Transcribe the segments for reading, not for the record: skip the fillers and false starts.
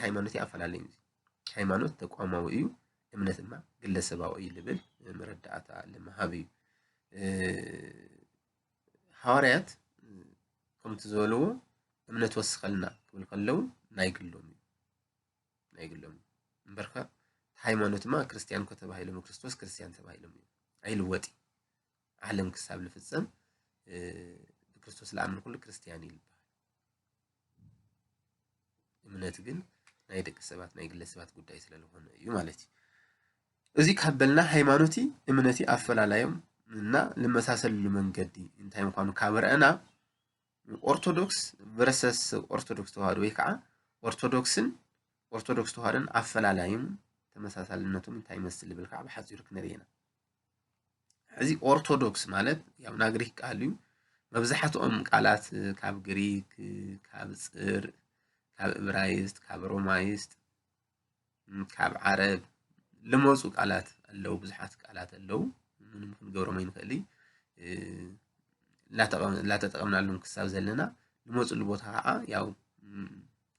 ሃይማኖት ያፈላልኝ ሃይማኖት ተቋማዊ እዩ እምነትማ ግለሰባዊ እዩ ልብል መረዳእታ ለመሃብ እዩ ሐዋርያት ከምቲ ዝበልዎ እምነት ወስኸልና ክብል ከለው ናይግሎም እምበርካ ሃይማኖትማ ክርስቲያን ከተባሂሎም ክርስቶስ ክርስቲያን ተባሂሎም እዩ አይልወጢ ዓለም ክሳብ ልፍጸም ክርስቶስ ለአምን ኩሉ ክርስቲያን ይልባል እምነት ግን ናይ ደቂ ሰባት ናይ ግለሰባት ጉዳይ ስለሆነ እዩ ማለት እዩ እዚ ካበልና ሃይማኖቲ እምነቲ አፈላላዮም እና ለመሳሰሉ መንገዲ እንታይ ምኳኑ ካብረአና ኦርቶዶክስ versus ኦርቶዶክስ ተዋህዶ ወይ ከዓ ኦርቶዶክስ ተዋህዶን አፈላላይም ተመሳሳልነቱም እንታይ ይመስል ብል ከዓ በሐዚሩ ክነሪና እዚ ኦርቶዶክስ ማለት ያው ናግሪክ ቃል እዩ መብዛሕትኦም ቃላት ካብ ግሪክ ካብ ጽር ካብ ዕብራይስጥ ካብ ሮማይስጥ ካብ ዓረብ ለመፁ ቃላት አለው ብዙሓት ቃላት አለው ምንም ክንገብሮም አይንክእል ላ ተጠቀምናሉም ክሳብ ዘለና ለመፁ ቦታ ከዓ ያው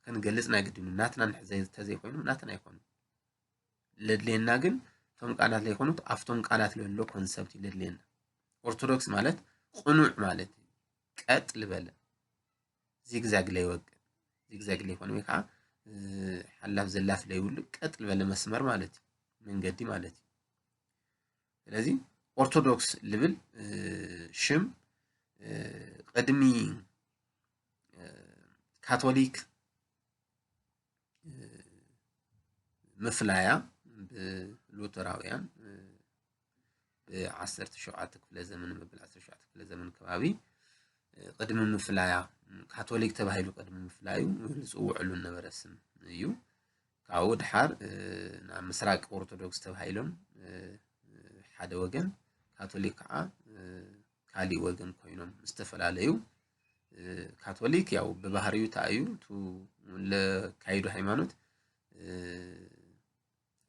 ከንገልጽ ናግድን ናትና ተዘይ ኮይኑ ናትና ይኮኑ ለድሌና ግን ቶም ቃላት ላይ ሆኑት አፍቶም ቃላት ለሎ ኮንሰፕት ይለድሌና ኦርቶዶክስ ማለት ቁኑዕ ማለት ቀጥ ልበለ ዚግዛግ ላይ ወቅ ዚግዛግ ላይ ሆነ ወይካ ሐላፍ ዘላፍ ላይ ሁሉ ቀጥ ልበለ መስመር ማለት መንገዲ ማለት ስለዚህ ኦርቶዶክስ ልብል ሽም ቀድሚ ካቶሊክ መፍላያ በሉተራውያን ب17 ክፍለ ዘመን በ17 ክፍለ ዘመን ከባቢ ቀድሚ መፍላያ ካቶሊክ ተባሂሉ ቀድሚ መፍላዩ ዝጽውዕሉ ነበረስም እዩ ካው ድሓር ና ምስራቅ ኦርቶዶክስ ተባሂሎም ሓደ ወገን ካቶሊክ ከዓ ካሊ ወገን ኮይኖም ምስተፈላለዩ ካቶሊክ ያው በባህሪው ታዩ ቱ ለካይዱ ሃይማኖት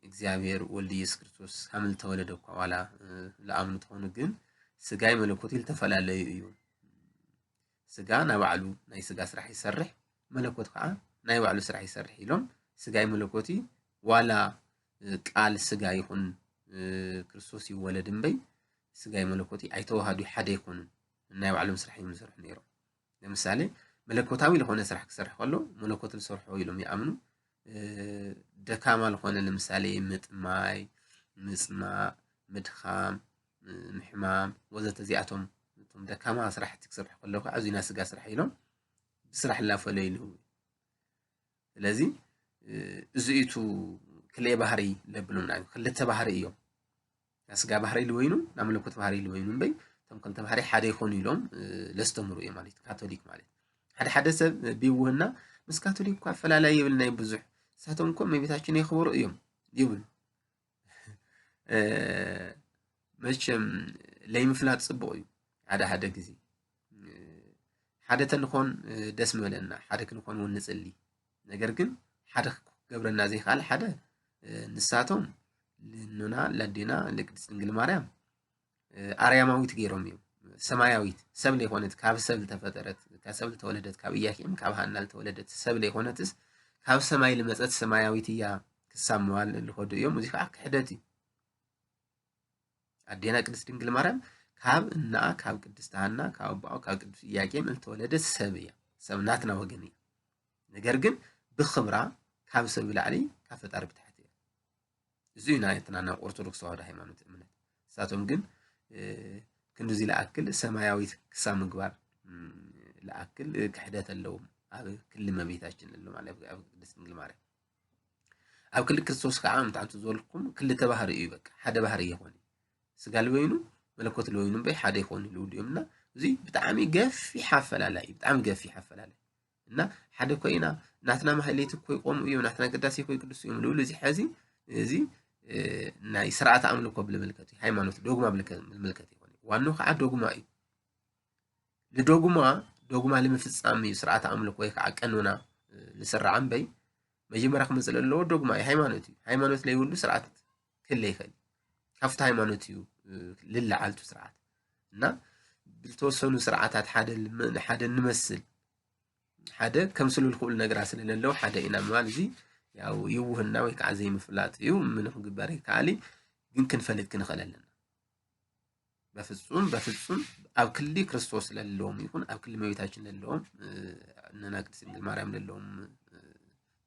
እግዚአብሔር ወልድ ኢየሱስ ክርስቶስ ካምል ተወለደ ኳላ ለአምኑ ተሆነ ግን ስጋይ መለኮት ይልተፈላለዩ እዩ ስጋ ናባዕሉ ናይ ስጋ ስራሕ ይሰርሕ መለኮት ከዓ ናይ ባዕሉ ስራሕ ይሰርሕ ኢሎም ስጋይ መለኮቲ ዋላ ቃል ስጋ ይኹን ክርስቶስ ይወለድ እምበይ ስጋይ መለኮቲ አይተዋሃዱ ሓደ ይኮኑ ናይ ባዕሎም ስራሕ ይምሰርሑ ነይሮም ለምሳሌ መለኮታዊ ለሆነ ስራሕ ክሰርሕ ከሎ መለኮት ዝሰርሖ ኢሎም ይአምኑ ደካማ ለሆነ ለምሳሌ ምጥማይ ምጽማ ምድኻም ምሕማም ወዘተ ዚአቶም ደካማ ስራሕ ትክሰርሕ ከሎ አዚና ስጋ ስራሕ ኢሎም ስራሕ ላፈለይሉ ስለዚህ እዚኢቱ ክልኤ ባህሪ ለብሉና ክልተ ባህሪ እዮም ስጋ ባህሪ ለወይኑ ናመለኮት ባህሪ ለወይኑ እምበይ ቶም ክልተ ባህሪ ሓደ ይኾኑ ኢሎም ለስተምሩ እዮም ማለት ካቶሊክ ማለት ሓደ ሰብ ቢውህና ምስ ካቶሊክ እኮ አፈላላይ ይብልና ይብዙሕ ሳቶም እኮ መቤታችን ይኽበሩ እዮም ይብል መቼም ለይምፍላጥ ጽቡቕ እዩ ሓደ ጊዜ ሓደ ተንኾን ደስ መለና ሓደ ክንኾን ወንጽሊ ነገር ግን ሓደ ገብረና ዘይኻል ሓደ ንሳቶም ለኑና ለዲና ለቅድስት ድንግል ማርያም አርያማዊት ገይሮም እዮም ሰማያዊት ሰብ ላይ ሆነት ካብ ሰብ ተፈጠረት ከሰብ ተወለደት ካብ ኢያኪም ካብ ሐናል ተወለደት ሰብ ላይ ሆነትስ ካብ ሰማይ ለመጸት ሰማያዊት ያ ክሳምዋል ለሆዱ እዮም እዚ ከዓ ክሕደት አዲና ቅድስት ድንግል ማርያም ካብ እና ካብ ቅድስት ሐና ካብ አባው ካብ ቅዱስ ኢያኪም ተወለደት ሰብ ያ ሰብ ናትና ወገን ነገር ግን ብኽብራ ካብ ሰብ ላዕሊ ካብ ፈጣሪ ብታሕቲ እዚ ናይትና ኦርቶዶክስ ተዋህዶ ሃይማኖት እምነት ሳቶም ግን ክንዱዚ ለአክል ሰማያዊት ክሳም ምግባር ለአክል ክሕደት አለውም ኣብ ክል መቤታችን አለው ማለት ኣብ ቅድስት ድንግል ማርያም ኣብ ክል ክርስቶስ ከዓ ምታንቱ ዘልኩም ክልተ ባህሪ እዩ በቃ ሓደ ባህሪ ይሆን ስጋ ለወይኑ መለኮት ለወይኑ በይ ሓደ ይሆን ይሉድምና እዚ ብጣዕሚ ገፊሕ አፈላላይ ብጣዕሚ ገፊሕ አፈላላይ እና ሓደ ኮይና ናትና ማህሌት እኮ ይቆሙ እዩ ናትና ቅዳሴ እኮ ቅዱስ እዩ ልውሉ እዚ ሕዚ እዚ ናይ ስርዓት አምልኮ ብለመልከቱ ሃይማኖት ዶግማ ብለመልከቱ ይሆን ዋናው ከዓ ዶግማ እዩ ለዶግማ ለመፍጻም ስርዓት አምልኮ ወይ ከዓ ቀኖና ለሰራዕ እምበይ መጀመሪያ ከመጽለሎ ዶግማ ሃይማኖት ላይ ሁሉ ስርዓት ክለ ይኸል ካፍታ ሃይማኖት እዩ ልልዓልቱ ስርዓት እና ብልተወሰኑ ስርዓታት ሓደ ንመስል ሓደ ከምስሉ ልኩል ነገራት ስለሌለው ሓደ ኢና ማለት እዚ ያው ይውህና ወይ ከዓ ዘይምፍላጥ እዩ ምን ክግበር ይከኣል ግን ክንፈልጥ ክንኽእል ኣለና በፍጹም ኣብ ክሊ ክርስቶስ ለለዎም ይኹን ኣብ ክሊ መቤታችን ለለዎም እነና ቅድስት ድንግል ማርያም ለለዎም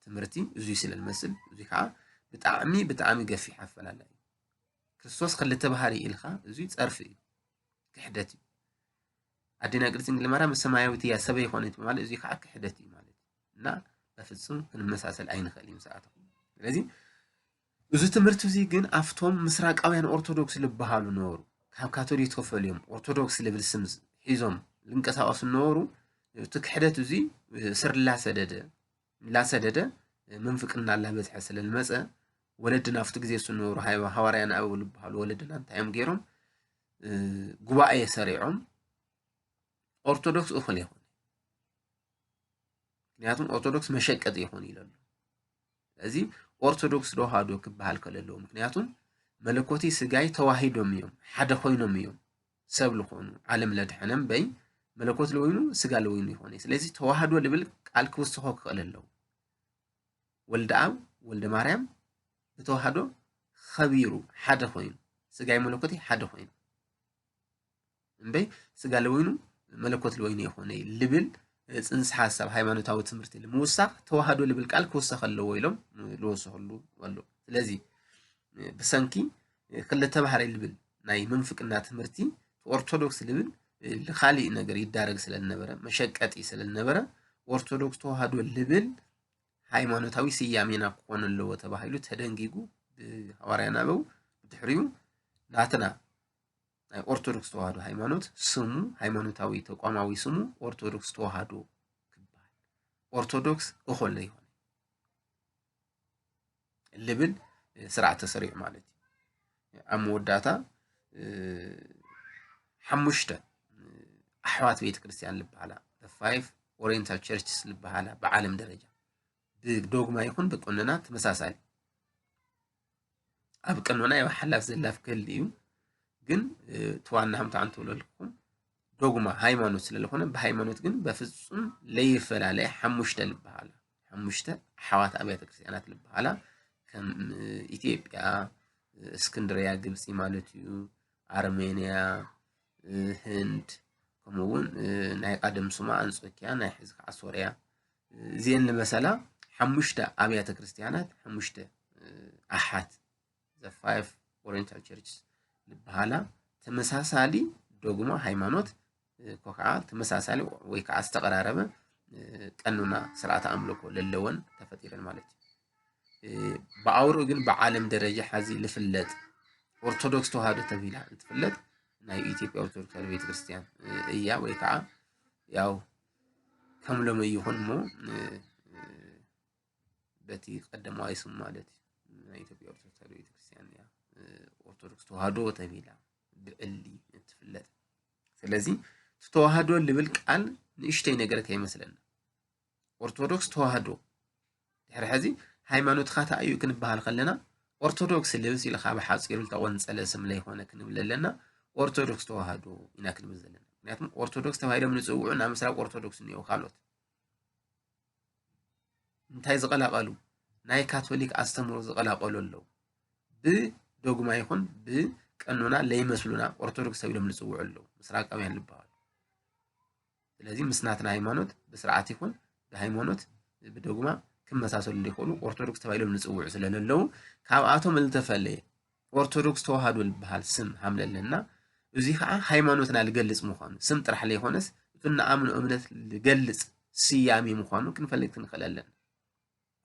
ትምህርቲ እዙይ ስለ ልመስል እዙይ ከዓ ብጣዕሚ ገፊሕ ኣፈላላ እዩ ክርስቶስ ክልተ ባህሪ ኢልካ እዙይ ፀርፊ እዩ ክሕደት እዩ ኣዴና ቅድስት ድንግል ማርያም ሰማያዊት እያ ሰበይ ኮነት ማለት እዙይ ከዓ ክሕደት እዩ ማለት እና በፍጹም ክንመሳሰል ኣይንኽእል እዩ ሰዓትኩም ስለዚ እዚ ትምህርቲ እዚ ግን ኣፍቶም ምስራቃውያን ኦርቶዶክስ ልበሃሉ ነበሩ ካብ ካቶሊክ ተፈልዮም ኦርቶዶክስ ልብል ስም ሒዞም ልንቀሳቀሱ ነበሩ እቲ ክሕደት እዚ ስር ላሰደደ መንፍቅና ላበዝሐ ስለልመፀ ወለድና ኣብቲ ግዜ ዝነበሩ ሃዋርያን ኣበው ልበሃሉ ወለድና እንታዮም ገይሮም ጉባኤ ሰሪዖም ኦርቶዶክስ እኹል ይኹን ምክንያቱም ኦርቶዶክስ መሸቀጥ ይኹን ይለሉ ስለዚ ኦርቶዶክስ ተዋህዶ ክበሃል ከለለዎ ምክንያቱም መለኮቲ ስጋይ ተዋሂዶም እዮም ሓደ ኮይኖም እዮም ሰብ ልኾኑ ዓለም ለድሕነም በይ መለኮት ለወይኑ ስጋ ለወይኑ ይኾነ ስለዚ ተዋህዶ ልብል ቃል ክውስኾ ክኽእል ኣለዎ ወልደ ኣብ ወልደ ማርያም ብተዋህዶ ኸቢሩ ሓደ ኮይኑ ስጋይ መለኮቲ ሓደ ኮይኑ እምበይ ስጋ ለወይኑ መለኮት ለወይኑ ይኾነ ልብል ጽንሰ ሐሳብ ሃይማኖታዊ ትምህርቲ ለምውሳኽ ተዋህዶ ልብል ቃል ክውስኽ ኣለዎ ኢሎም ልወስኸሉ ኣሎ ስለዚ ብሰንኪ ክልተ ባህሪ ልብል ናይ መንፍቅና ትምህርቲ ኦርቶዶክስ ልብል ለኻሊእ ነገር ይዳረግ ስለልነበረ መሸቀጢ ስለልነበረ ኦርቶዶክስ ተዋህዶ ልብል ሃይማኖታዊ ስያሜና ክኾን ኣለዎ ተባሂሉ ተደንጊጉ ብሃዋርያን ኣበው ብድሕሪኡ ናትና ናይ ኦርቶዶክስ ተዋህዶ ሃይማኖት ስሙ ሃይማኖታዊ ተቋማዊ ስሙ ኦርቶዶክስ ተዋህዶ ክበሃል ኦርቶዶክስ እኹል ይሆን ልብል ስርዓተ ተሰሪዕ ማለት እዩ ኣብ መወዳእታ ሓሙሽተ ኣሕዋት ቤተ ክርስቲያን ልበሃላ ፋይቭ ኦሪየንታል ቸርችስ ልበሃላ ብዓለም ደረጃ ብዶግማ ይኹን ብቀኖና ተመሳሳሊ ኣብ ቀኖና የሓላፍ ዘላፍ ክህሊ እዩ ግን ተዋና ሃምታ አንተውለልኩም ዶግማ ሃይማኖት ስለለኾነ በሃይማኖት ግን በፍጹም ለይፈላለየ ሓሙሽተ ልበሃላ ሓሙሽተ ኣሕዋት ኣብያተ ክርስቲያናት ልበሃላ ከም ኢትዮጵያ እስክንድርያ ግብፂ ማለት እዩ ኣርሜንያ ህንድ ከምኡውን ናይ ቀደም ሱማ አንጾኪያ ናይ ሕዚ ከዓ ሶርያ እዚአን ለመሰላ ሓሙሽተ ኣብያተ ክርስቲያናት ሓሙሽተ ኣሓት ዘ ፋይቭ ኦሪየንታል ቸርችስ ልበሃላ ተመሳሳሊ ዶግማ ሃይማኖት ኮከዓ ተመሳሳሊ ወይ ከዓ ዝተቀራረበ ቀኑና ስርዓተ አምልኮ ለለወን ተፈጢረን ማለት እዩ በአውሮ ግን በዓለም ደረጃ ሐዚ ልፍለጥ ኦርቶዶክስ ተዋህዶ ተቢላ እንትፍለጥ ናይ ኢትዮጵያ ኦርቶዶክስ ተዋህዶ ቤተክርስቲያን እያ ወይ ከዓ ያው ከምሎም ይሁን ሞ በቲ ቀደማው ስም ማለት ናይ ኢትዮጵያ ኦርቶዶክስ ተዋህዶ ቤተክርስቲያን ያ ኦርቶዶክስ ተዋህዶ ተቢላ ብዕሊ እንትፍለጥ ስለዚ ተዋህዶ ልብል ቃል ንእሽተይ ነገር ከይመስለና ኦርቶዶክስ ተዋህዶ ድሕሪ ሕዚ ሃይማኖት ካታ እዩ ክንበሃል ከለና ኦርቶዶክስ ልብስ ኢልካ ብሓፂሩ ተቆንፀለ ስም ላይ ሆነ ክንብል ኣለና ኦርቶዶክስ ተዋህዶ ኢና ክንብል ዘለና ምክንያቱም ኦርቶዶክስ ተባሂሎም ንፅውዑ ናብ ምስራቅ ኦርቶዶክስ እንየው ካልኦት እንታይ ዝቀላቀሉ ናይ ካቶሊክ አስተምሮ ዝቀላቀሉ ኣለዉ ብዶግማ ይኹን ብቀኖና ለይመስሉና ኦርቶዶክስ ተባሂሎም ንፅውዑ ኣለዉ ምስራቃውያን ልበሃሉ ስለዚ ምስናትና ሃይማኖት ብስርዓት ይኹን ብሃይማኖት ብዶግማ ክመሳሰሉ ሊሆኑ ኦርቶዶክስ ተባሂሎም ንፅውዑ ስለለለዉ ካብኣቶም ልተፈለየ ኦርቶዶክስ ተዋህዶ ልበሃል ስም ሃምለለና እዚ ከዓ ሃይማኖትና ልገልጽ ምዃኑ ስም ጥራሕ ለይኾነስ እቱና ኣምኑ እምነት ልገልጽ ስያሜ ምዃኑ ክንፈልግ ክንኽእል ኣለና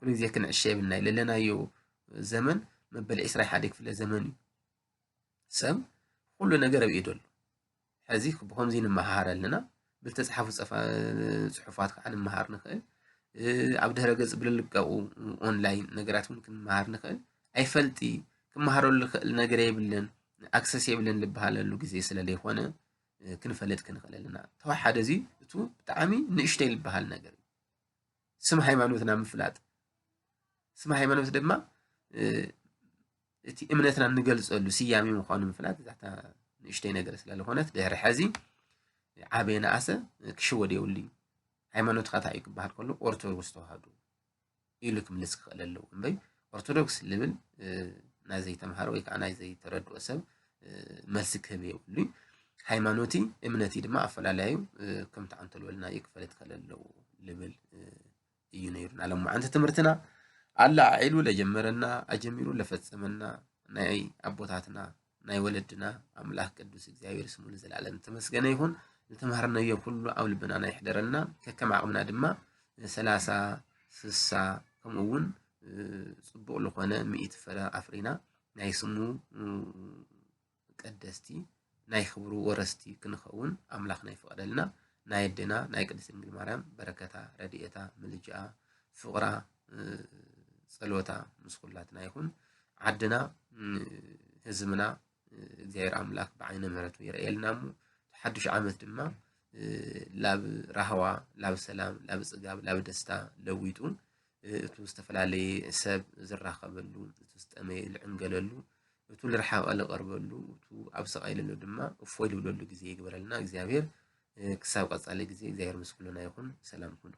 ኩሉ ግዜ ክንዕሸ የብልና ለለናዮ ዘመን መበል 21 ክፍለ ዘመን እዩ ሰብ ኩሉ ነገር ኣብ ኢዱ ኣሎ ሕዚ ብከምዚ ንመሃር ኣለና ብልተፅሓፉ ፅሑፋት ከዓ ንመሃር ንኽእል ኣብ ድሕረ ገጽ ብልልቀቁ ኦንላይን ነገራት እውን ክንመሃር ንኽእል ኣይፈልጢ ክመሃረሉ ልኽእል ነገር የብለን ኣክሰስ የብለን ልበሃለሉ ግዜ ስለለይኮነ ክንፈልጥ ክንኽእል ኣለና ተዋሓደ እዚ እቱ ብጣዕሚ ንእሽተይ ልበሃል ነገር እዩ ስም ሃይማኖትና ምፍላጥ ስም ሃይማኖት ድማ እቲ እምነትና ንገልጸሉ ስያሜ ምዃኑ ምፍላጥ ዛታ ንእሽተይ ነገር ስለለኾነት ድሕሪ ሕዚ ዓበየና ኣሰ ክሽወድ የብሉ ሃይማኖት ካታ እዩ ክበሃል ከሎ ኦርቶዶክስ ተዋህዶ ኢሉ ክምልስ ክኽእል ኣለዎ እምበይ ኦርቶዶክስ ልብል ናይ ዘይተምሃረ ወይ ከዓ ናይ ዘይተረድኦ ሰብ መልሲ ክህብ የብሉ ሃይማኖቲ እምነቲ ድማ ኣፈላላዩ ከምቲ አንተልወልና ይክፈለት ክኽእል ኣለዎ ልብል እዩ ነይሩና ሎማዓንቲ ትምህርትና አላ ዒሉ ለጀመረና አጀሚሩ ለፈጸመና ናይ አቦታትና ናይ ወለድና አምላክ ቅዱስ እግዚአብሔር ስሙ ለዘላለም ተመስገነ ይሁን ለተማህርናዮ ሁሉ ኣብ ልብና ናይ ሕደረና ከከም ዓቕምና ድማ 30 60 ከምኡውን ጽቡቕ ዝኾነ 100 ፍረ አፍሪና ናይ ስሙ ቀደስቲ ናይ ክብሩ ወረስቲ ክንኸውን አምላክ ናይ ፈቀደልና ናይ ደና ናይ ቅድስት ድንግል ማርያም በረከታ ረድኤታ ምልጃኣ ፍቕራ ጸሎታ ምስኩላትና ይሁን ዓድና ህዝብና እግዚአብሔር አምላክ በዓይነ ምሕረቱ ይርአየልናሙ ሓድሽ ዓመት ድማ ላብ ራህዋ ላብ ሰላም ላብ ጽጋብ ላብ ደስታ ለዊጡ እቱ ዝተፈላለዩ ሰብ ዝራኸበሉ እቱ ዝጠመየ ዝዕንገለሉ እቱ ልርሓቐ ዝቐርበሉ እቱ ኣብ ሰቃይለሉ ድማ እፎይ ልብለሉ ግዜ ይግበረልና እግዚአብሔር ክሳብ ቀጻሊ ግዜ እግዚአብሔር ምስኩልና ይሁን ሰላም ሁኑ